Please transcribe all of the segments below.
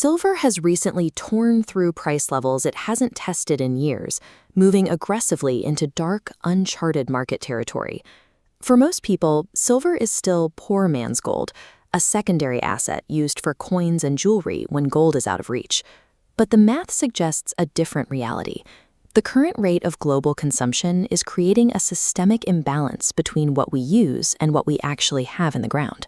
Silver has recently torn through price levels it hasn't tested in years, moving aggressively into dark, uncharted market territory. For most people, silver is still poor man's gold, a secondary asset used for coins and jewelry when gold is out of reach. But the math suggests a different reality. The current rate of global consumption is creating a systemic imbalance between what we use and what we actually have in the ground.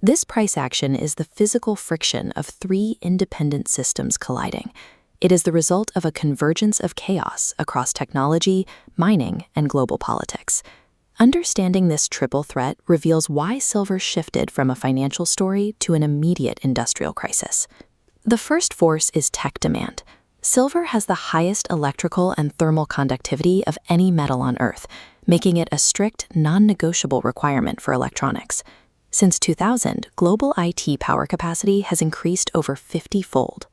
This price action is the physical friction of three independent systems colliding. It is the result of a convergence of chaos across technology, mining, and global politics. Understanding this triple threat reveals why silver shifted from a financial story to an immediate industrial crisis. The first force is tech demand. Silver has the highest electrical and thermal conductivity of any metal on Earth, making it a strict, non-negotiable requirement for electronics. Since 2000, global IT power capacity has increased over 50-fold.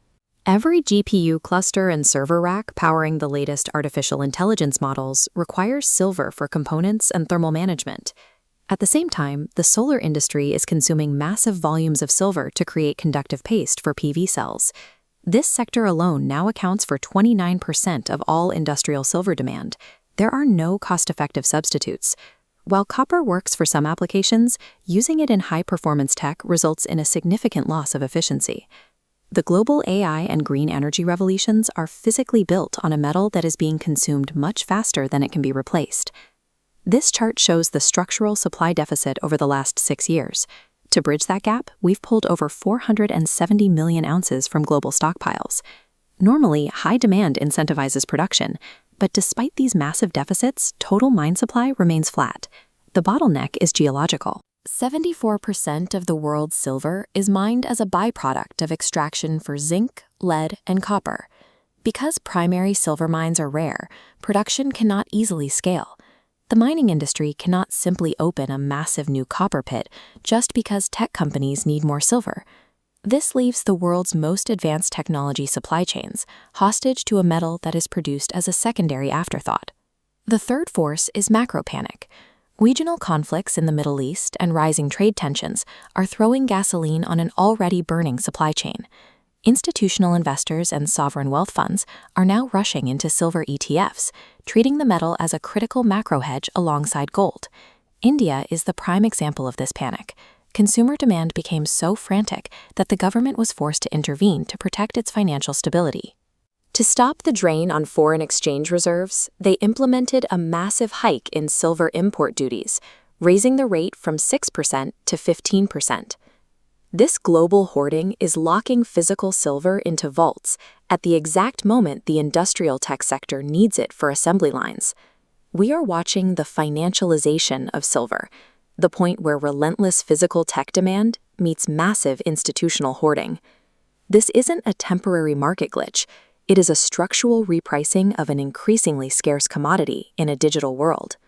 Every GPU cluster and server rack powering the latest artificial intelligence models requires silver for components and thermal management. At the same time, the solar industry is consuming massive volumes of silver to create conductive paste for PV cells. This sector alone now accounts for 29% of all industrial silver demand. There are no cost-effective substitutes. While copper works for some applications, using it in high-performance tech results in a significant loss of efficiency. The global AI and green energy revolutions are physically built on a metal that is being consumed much faster than it can be replaced. This chart shows the structural supply deficit over the last 6 years. To bridge that gap, we've pulled over 470 million ounces from global stockpiles. Normally, high demand incentivizes production, but despite these massive deficits, total mine supply remains flat. The bottleneck is geological. 74% of the world's silver is mined as a byproduct of extraction for zinc, lead, and copper. Because primary silver mines are rare, production cannot easily scale. The mining industry cannot simply open a massive new copper pit just because tech companies need more silver. This leaves the world's most advanced technology supply chains hostage to a metal that is produced as a secondary afterthought. The third force is macro panic. Regional conflicts in the Middle East and rising trade tensions are throwing gasoline on an already burning supply chain. Institutional investors and sovereign wealth funds are now rushing into silver ETFs, treating the metal as a critical macro hedge alongside gold. India is the prime example of this panic. Consumer demand became so frantic that the government was forced to intervene to protect its financial stability. To stop the drain on foreign exchange reserves, they implemented a massive hike in silver import duties, raising the rate from 6% to 15%. This global hoarding is locking physical silver into vaults at the exact moment the industrial tech sector needs it for assembly lines. We are watching the financialization of silver, the point where relentless physical tech demand meets massive institutional hoarding. This isn't a temporary market glitch. It is a structural repricing of an increasingly scarce commodity in a digital world.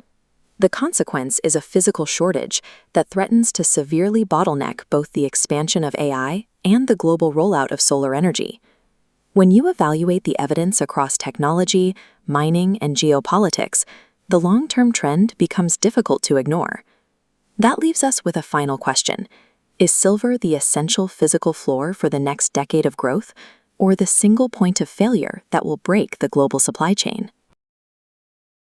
The consequence is a physical shortage that threatens to severely bottleneck both the expansion of AI and the global rollout of solar energy. When you evaluate the evidence across technology, mining, and geopolitics, the long-term trend becomes difficult to ignore. That leaves us with a final question. Is silver the essential physical floor for the next decade of growth, or the single point of failure that will break the global supply chain?